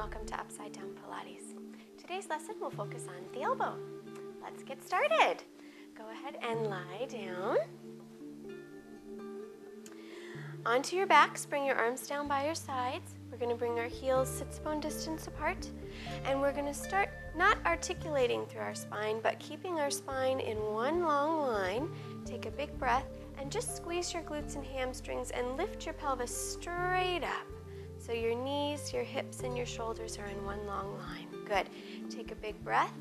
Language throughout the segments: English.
welcome to Upside Down Pilates. Today's lesson will focus on the elbow. Let's get started. Go ahead and lie down. Onto your backs, bring your arms down by your sides. We're going to bring our heels sit-bone distance apart, and we're going to start not articulating through our spine, but keeping our spine in one long line. Take a big breath and just squeeze your glutes and hamstrings and lift your pelvis straight up. So your knees, your hips, and your shoulders are in one long line. Good. Take a big breath.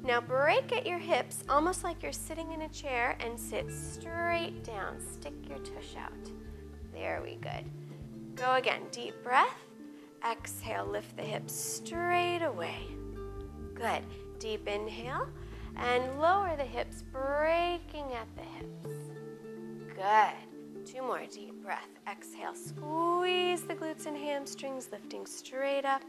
Now break at your hips, almost like you're sitting in a chair, and sit straight down. Stick your tush out. There we go. Go again. Deep breath. Exhale, lift the hips straight away. Good. Deep inhale and lower the hips, breaking at the hips. Good. Two more. Deep breath. Exhale, squeeze the glutes and hamstrings, lifting straight up.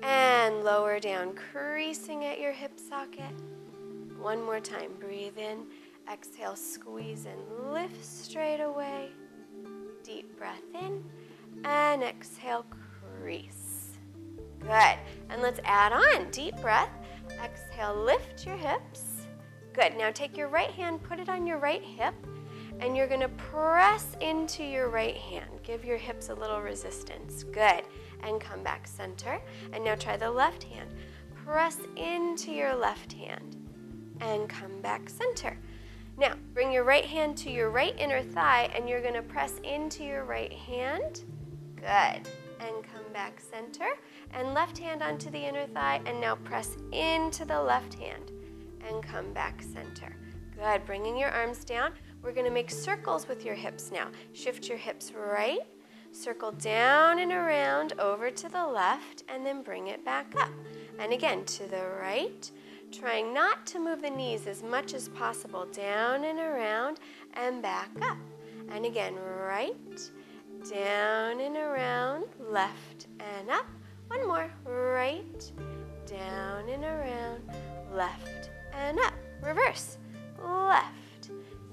And lower down, creasing at your hip socket. One more time. Breathe in. Exhale, squeeze and lift straight away. Deep breath in. And exhale, crease. Good. And let's add on. Deep breath. Exhale, lift your hips. Good. Now take your right hand, put it on your right hip, and you're going to press into your right hand. Give your hips a little resistance. Good. And come back center. And now try the left hand. Press into your left hand and come back center. Now, bring your right hand to your right inner thigh, and you're going to press into your right hand. Good. And come back center. And left hand onto the inner thigh, and now press into the left hand and come back center. Good. Bringing your arms down. We're going to make circles with your hips now. Shift your hips right, circle down and around, over to the left, and then bring it back up. And again, to the right, trying not to move the knees as much as possible, down and around, and back up. And again, right, down and around, left and up. One more, right, down and around, left and up. Reverse, left,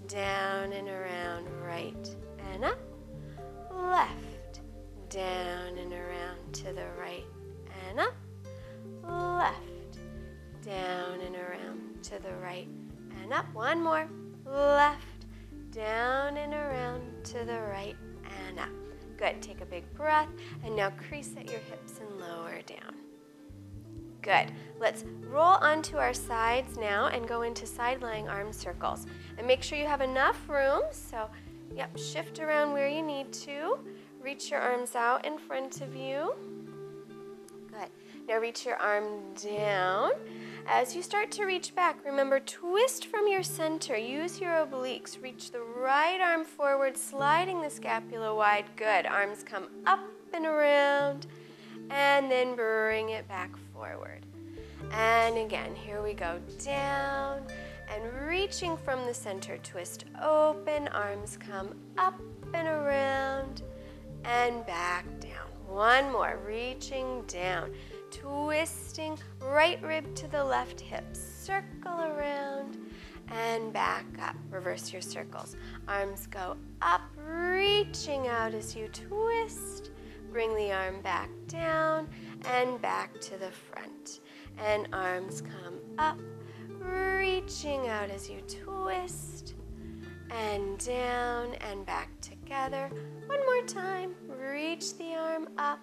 down and around, right and up, left, down and around, to the right and up, left, down and around, to the right and up. One more, left, down and around, to the right and up. Good. Take a big breath, and now crease at your hips and lower down. Good. Let's roll onto our sides now and go into side lying arm circles. And make sure you have enough room. So, yep, shift around where you need to. Reach your arms out in front of you. Good. Now reach your arm down. As you start to reach back, remember, twist from your center. Use your obliques. Reach the right arm forward, sliding the scapula wide. Good. Arms come up and around, and then bring it back forward. And again, here we go. Down, and reaching from the center, twist open. Arms come up and around, and back down. One more. Reaching down. Twisting right rib to the left hip, circle around and back up. Reverse your circles. Arms go up, reaching out as you twist. Bring the arm back down and back to the front. And arms come up, reaching out as you twist. And down and back together. One more time. Reach the arm up.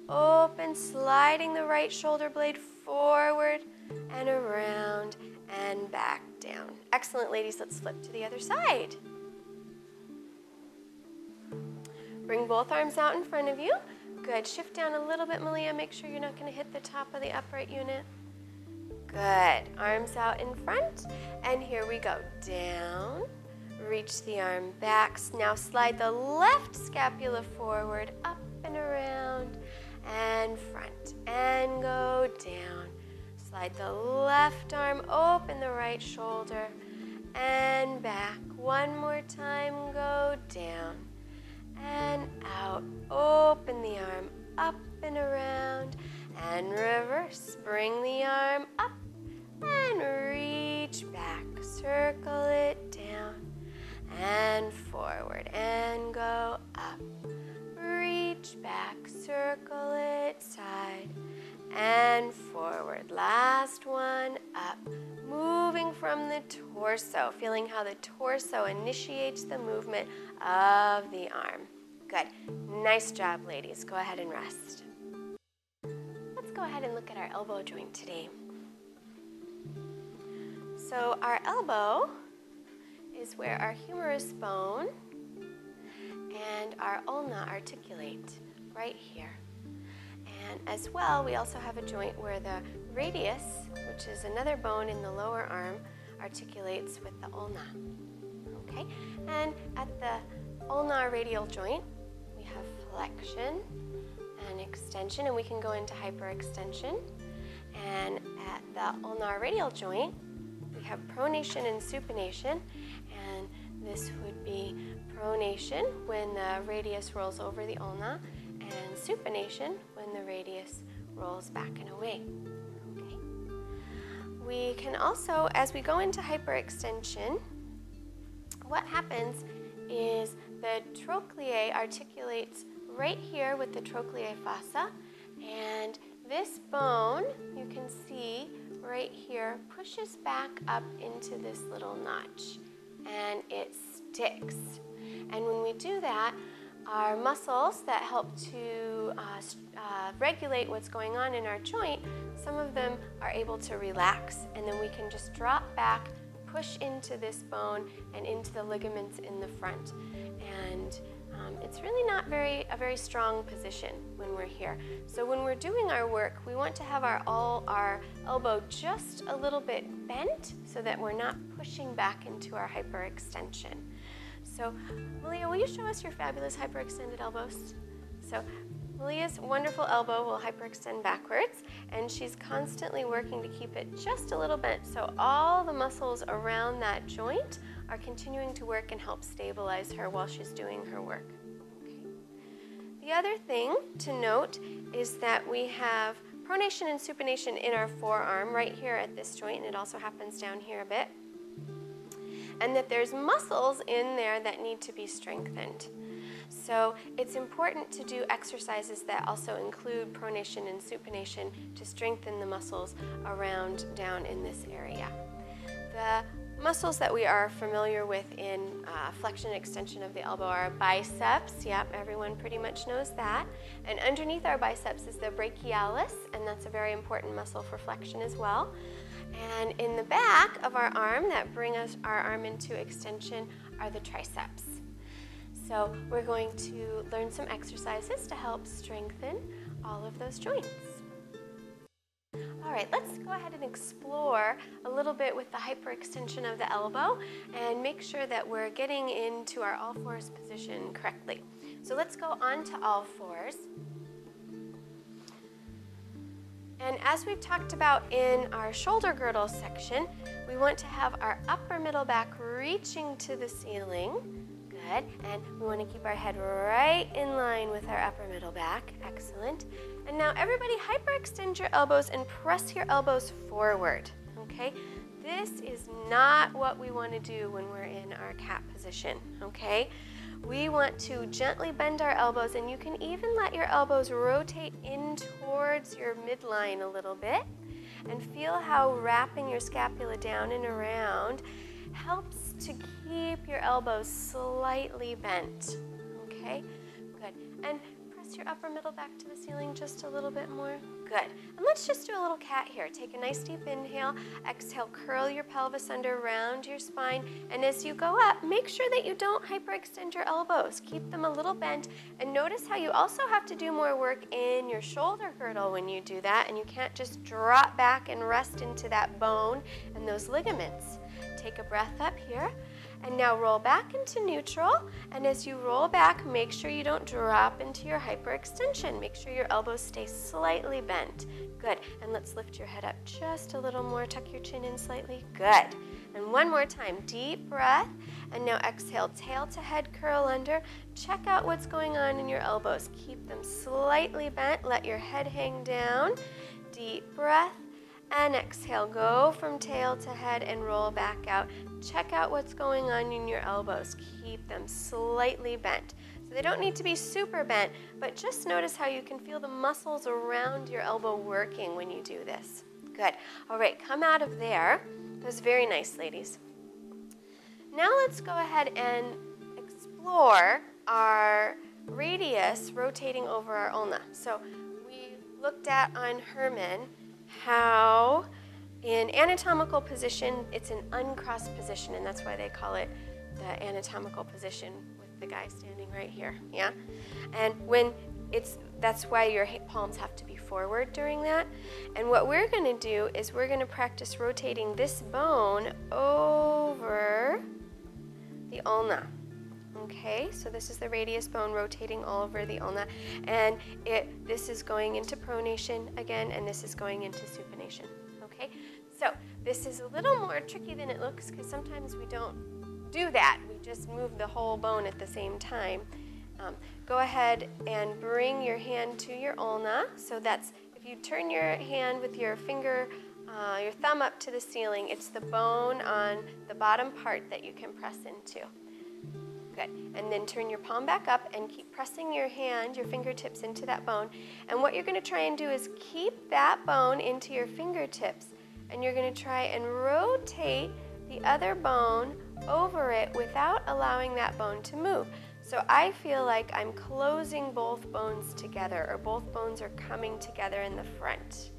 Open, sliding the right shoulder blade forward and around and back down. Excellent, ladies. Let's flip to the other side. Bring both arms out in front of you. Good. Shift down a little bit, Malia. Make sure you're not going to hit the top of the upright unit. Good. Arms out in front. And here we go. Down. Reach the arm back. Now slide the left scapula forward, up and around, and front, and go down. Slide the left arm, open the right shoulder, and back. One more time, go down, and out. Open the arm, up and around, and reverse. Bring the arm up, and reach back. Circle it down, and forward, and go up. Reach back, circle it, side, torso, feeling how the torso initiates the movement of the arm. Good. Nice job, ladies. Go ahead and rest. Let's go ahead and look at our elbow joint today. So our elbow is where our humerus bone and our ulna articulate, right here. And as well, we also have a joint where the radius, which is another bone in the lower arm, articulates with the ulna. Okay? And at the ulnar radial joint, we have flexion and extension, and we can go into hyperextension. And at the ulnar radial joint, we have pronation and supination, and this would be pronation when the radius rolls over the ulna, and supination when the radius rolls back and away. Okay. We can also, as we go into hyperextension, what happens is the trochleae articulates right here with the trochleae fossa, and this bone, you can see right here, pushes back up into this little notch, and it sticks. And when we do that, our muscles that help to regulate what's going on in our joint, some of them are able to relax, and then we can just drop back, push into this bone and into the ligaments in the front. And it's really not a very strong position when we're here. So when we're doing our work, we want to have our elbow just a little bit bent so that we're not pushing back into our hyperextension. So Malia, will you show us your fabulous hyperextended elbows? So Malia's wonderful elbow will hyperextend backwards, and she's constantly working to keep it just a little bent so all the muscles around that joint are continuing to work and help stabilize her while she's doing her work. Okay. The other thing to note is that we have pronation and supination in our forearm right here at this joint, and it also happens down here a bit. And that there's muscles in there that need to be strengthened. So it's important to do exercises that also include pronation and supination to strengthen the muscles around down in this area. The muscles that we are familiar with in flexion and extension of the elbow are biceps. Yep, everyone pretty much knows that. And underneath our biceps is the brachialis, and that's a very important muscle for flexion as well. And in the back of our arm that bring our arm into extension are the triceps. So we're going to learn some exercises to help strengthen all of those joints. All right, let's go ahead and explore a little bit with the hyperextension of the elbow and make sure that we're getting into our all fours position correctly. So let's go on to all fours. And as we've talked about in our shoulder girdle section, we want to have our upper middle back reaching to the ceiling. Good. And we want to keep our head right in line with our upper middle back. Excellent. And now everybody hyperextend your elbows and press your elbows forward. Okay? This is not what we want to do when we're in our cat position. Okay? We want to gently bend our elbows, and you can even let your elbows rotate in towards your midline a little bit, and feel how wrapping your scapula down and around helps to keep your elbows slightly bent. Okay, good. And press your upper middle back to the ceiling just a little bit more. Good. And let's just do a little cat here. Take a nice deep inhale. Exhale, curl your pelvis under, round your spine. And as you go up, make sure that you don't hyperextend your elbows. Keep them a little bent. And notice how you also have to do more work in your shoulder girdle when you do that. And you can't just drop back and rest into that bone and those ligaments. Take a breath up here. And now roll back into neutral, and as you roll back, make sure you don't drop into your hyperextension. Make sure your elbows stay slightly bent. Good, and let's lift your head up just a little more. Tuck your chin in slightly. Good, and one more time, deep breath, and now exhale, tail to head curl under. Check out what's going on in your elbows. Keep them slightly bent, let your head hang down. Deep breath. And exhale, go from tail to head and roll back out. Check out what's going on in your elbows. Keep them slightly bent. So they don't need to be super bent, but just notice how you can feel the muscles around your elbow working when you do this. Good. All right, come out of there. That was very nice, ladies. Now let's go ahead and explore our radius rotating over our ulna. So we looked at on Herman how in anatomical position, it's an uncrossed position, and that's why they call it the anatomical position with the guy standing right here, yeah? And when that's why your palms have to be forward during that. And what we're gonna do is we're gonna practice rotating this bone over the ulna. Okay, so this is the radius bone rotating all over the ulna, and this is going into pronation again, and this is going into supination. Okay, so this is a little more tricky than it looks because sometimes we don't do that. We just move the whole bone at the same time. Go ahead and bring your hand to your ulna. So that's, if you turn your hand with your finger, your thumb up to the ceiling, it's the bone on the bottom part that you can press into. Good. And then turn your palm back up and keep pressing your hand, your fingertips into that bone. And what you're going to try and do is keep that bone into your fingertips, and you're going to try and rotate the other bone over it without allowing that bone to move. So I feel like I'm closing both bones together, or both bones are coming together in the front.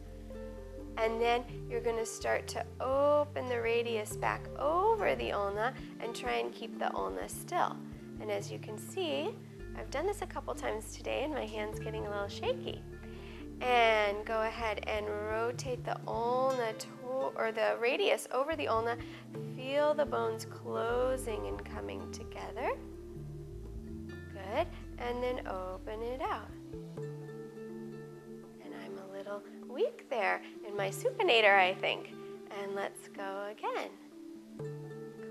And then you're going to start to open the radius back over the ulna and try and keep the ulna still. And as you can see, I've done this a couple times today and my hand's getting a little shaky. And go ahead and rotate the ulna or the radius over the ulna. Feel the bones closing and coming together. Good. And then open it out. And I'm a little weak there in my supinator, I think. And let's go again.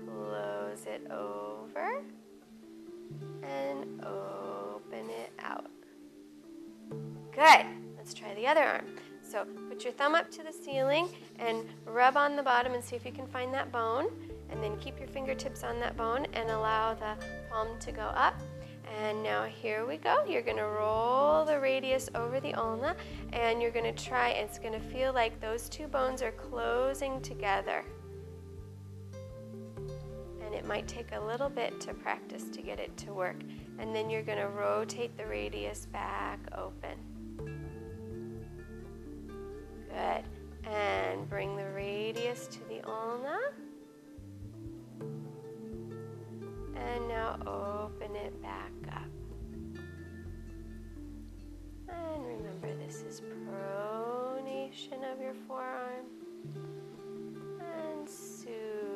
Close it over and open it out. Good. Let's try the other arm. So put your thumb up to the ceiling and rub on the bottom and see if you can find that bone. And then keep your fingertips on that bone and allow the palm to go up. And now here we go. You're going to roll the radius over the ulna, and you're going to try, it's going to feel like those two bones are closing together. And it might take a little bit to practice to get it to work. And then you're going to rotate the radius back open. Good. And bring the radius to the ulna. And now open it back up. And remember, this is pronation of your forearm and supination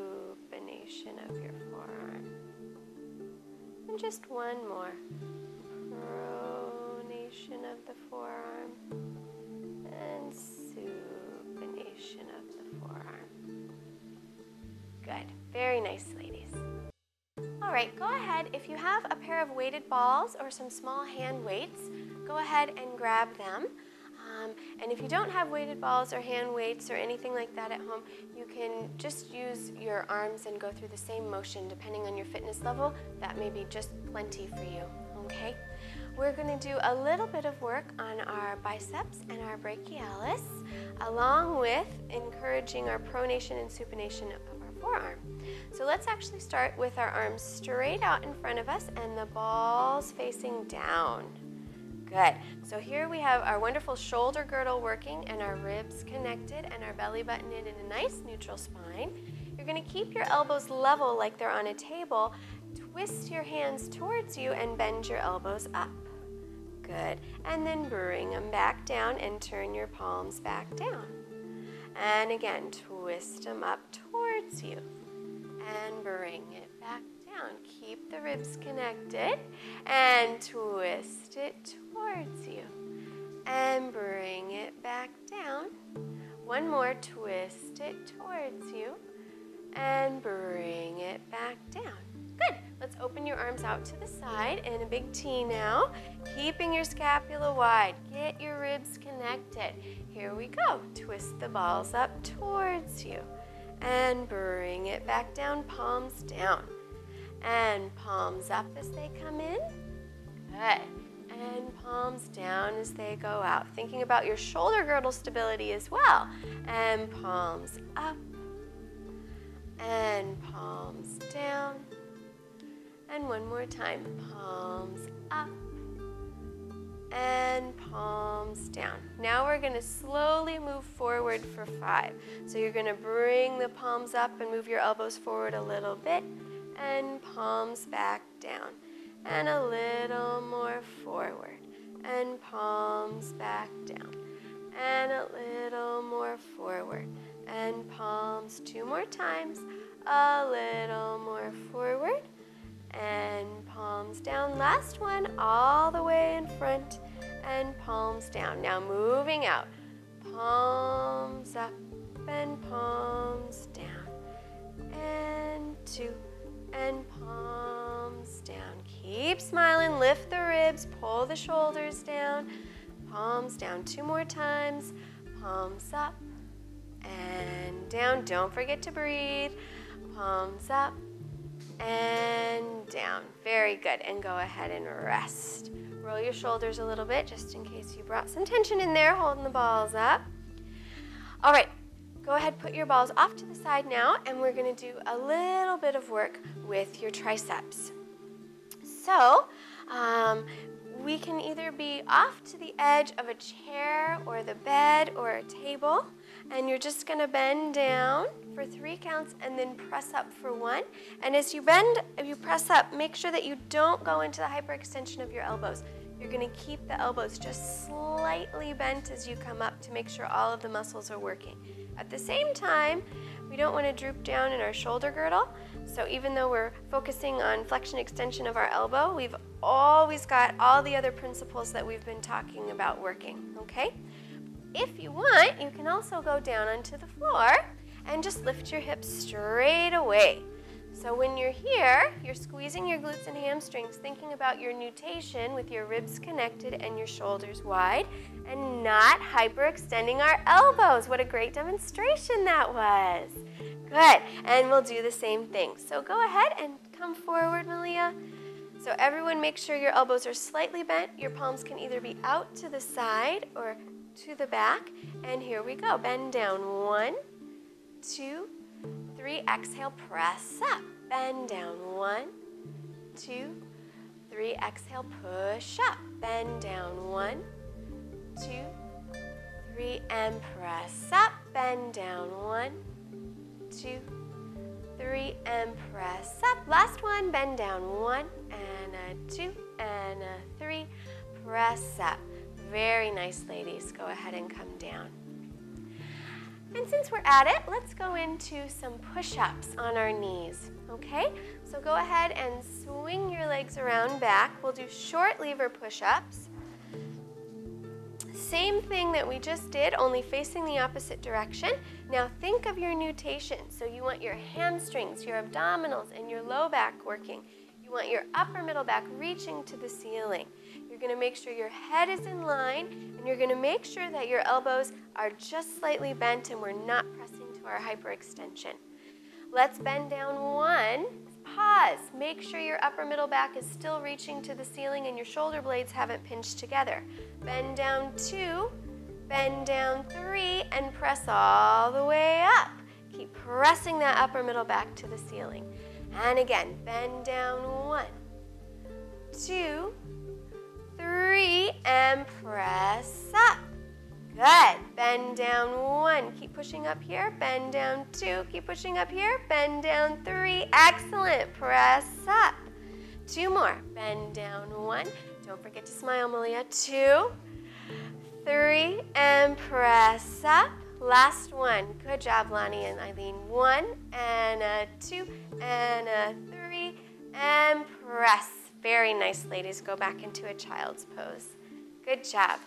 of your forearm. And just one more. Pronation of the forearm and supination of the forearm. Good. Very nice, ladies. All right, go ahead. If you have a pair of weighted balls or some small hand weights, go ahead and grab them. And if you don't have weighted balls or hand weights or anything like that at home, you can just use your arms and go through the same motion depending on your fitness level. That may be just plenty for you, okay? We're going to do a little bit of work on our biceps and our brachialis, along with encouraging our pronation and supination of our forearm. So let's actually start with our arms straight out in front of us and the balls facing down. Good. So here we have our wonderful shoulder girdle working and our ribs connected and our belly button in a nice neutral spine. You're going to keep your elbows level like they're on a table. Twist your hands towards you and bend your elbows up. Good. And then bring them back down and turn your palms back down. And again, twist them up towards you and bring it back down. Keep the ribs connected and twist it towards you and bring it back down. One more, twist it towards you and bring it back down. Good. Let's open your arms out to the side in a big T now, keeping your scapula wide. Get your ribs connected. Here we go. Twist the balls up towards you and bring it back down, palms down. And palms up as they come in. Good. And palms down as they go out. Thinking about your shoulder girdle stability as well. And palms up and palms down. And one more time, palms up and palms down. Now we're going to slowly move forward for 5. So you're going to bring the palms up and move your elbows forward a little bit and palms back down. And a little more forward and palms back down. And a little more forward and palms 2 more times. A little more forward and palms down. Last one, all the way in front and palms down. Now moving out, palms up and palms down, and 2 and palms down. Keep smiling, lift the ribs, pull the shoulders down, palms down 2 more times, palms up and down. Don't forget to breathe. Palms up and down. Very good. And go ahead and rest. Roll your shoulders a little bit just in case you brought some tension in there, holding the balls up. All right. Go ahead, put your balls off to the side now, and we're going to do a little bit of work with your triceps. So, we can either be off to the edge of a chair or the bed or a table, and you're just going to bend down for 3 counts and then press up for 1. And as you bend, if you press up, make sure that you don't go into the hyperextension of your elbows. You're going to keep the elbows just slightly bent as you come up to make sure all of the muscles are working. At the same time, we don't want to droop down in our shoulder girdle. So even though we're focusing on flexion extension of our elbow, we've always got all the other principles that we've been talking about working, okay? If you want, you can also go down onto the floor and just lift your hips straight away. So when you're here, you're squeezing your glutes and hamstrings, thinking about your nutation with your ribs connected and your shoulders wide, and not hyperextending our elbows. What a great demonstration that was. Good, and we'll do the same thing. So go ahead and come forward, Malia. So everyone make sure your elbows are slightly bent. Your palms can either be out to the side or to the back. And here we go. Bend down. 1, 2, 3. Exhale, press up. Bend down. 1, 2, 3. Exhale, push up. Bend down. 1, 2, 3. And press up. Bend down. 1, 2, 3. And press up. Last one. Bend down. 1 and a 2 and a 3. Press up. Very nice, ladies. Go ahead and come down. And since we're at it, let's go into some push-ups on our knees, okay? So go ahead and swing your legs around back. We'll do short lever push-ups. Same thing that we just did, only facing the opposite direction. Now think of your nutation. So you want your hamstrings, your abdominals, and your low back working. You want your upper middle back reaching to the ceiling. You're going to make sure your head is in line, and you're going to make sure that your elbows are just slightly bent and we're not pressing to our hyperextension. Let's bend down 1. Pause. Make sure your upper middle back is still reaching to the ceiling and your shoulder blades haven't pinched together. Bend down 2, bend down 3, and press all the way up. Keep pressing that upper middle back to the ceiling. And again, bend down 1, 2, 3, and press up. Good. Bend down 1. Keep pushing up here. Bend down 2. Keep pushing up here. Bend down 3. Excellent. Press up. 2 more. Bend down 1. Don't forget to smile, Malia. 2, 3, and press up. Last one. Good job, Lonnie and Eileen. 1 and a 2 and a 3, and press. Very nice, ladies. Go back into a child's pose. Good job.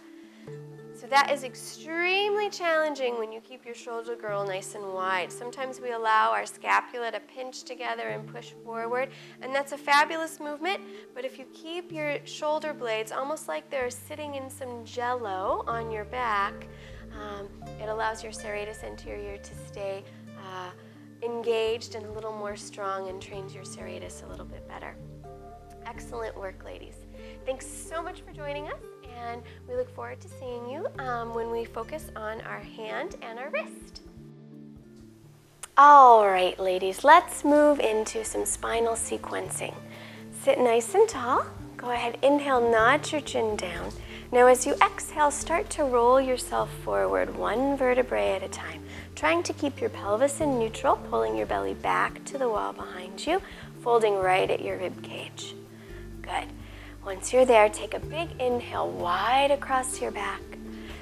So that is extremely challenging when you keep your shoulder girdle nice and wide. Sometimes we allow our scapula to pinch together and push forward, and that's a fabulous movement, but if you keep your shoulder blades almost like they're sitting in some jello on your back, it allows your serratus anterior to stay engaged and a little more strong and trains your serratus a little bit better. Excellent work, ladies. Thanks so much for joining us, and we look forward to seeing you when we focus on our hand and our wrist. All right, ladies, let's move into some spinal sequencing. Sit nice and tall. Go ahead, inhale, nod your chin down. Now as you exhale, start to roll yourself forward one vertebrae at a time, trying to keep your pelvis in neutral, pulling your belly back to the wall behind you, folding right at your rib cage. Good. Once you're there, take a big inhale wide across your back.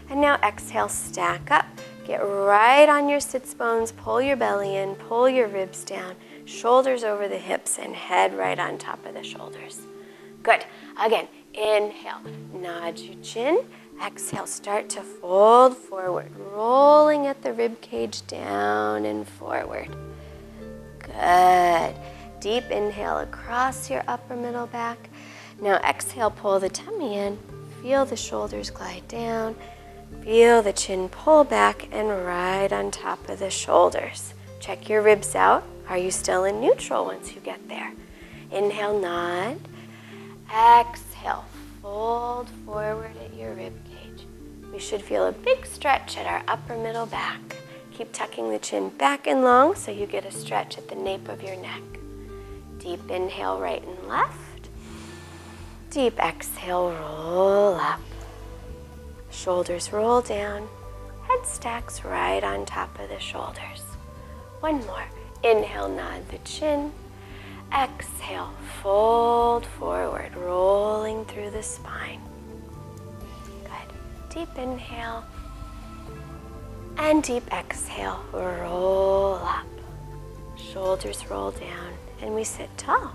And now exhale, stack up. Get right on your sits bones, pull your belly in, pull your ribs down, shoulders over the hips, and head right on top of the shoulders. Good. Again, inhale, nod your chin. Exhale, start to fold forward, rolling at the rib cage down and forward. Good. Deep inhale across your upper middle back. Now exhale, pull the tummy in. Feel the shoulders glide down. Feel the chin pull back and right on top of the shoulders. Check your ribs out. Are you still in neutral once you get there? Inhale, nod. Exhale, fold forward at your rib cage. We should feel a big stretch at our upper middle back. Keep tucking the chin back and long so you get a stretch at the nape of your neck. Deep inhale, right and left. Deep exhale, roll up. Shoulders roll down, head stacks right on top of the shoulders. One more. Inhale, nod the chin. Exhale, fold forward, rolling through the spine. Good. Deep inhale and deep exhale, roll up. Shoulders roll down and we sit tall.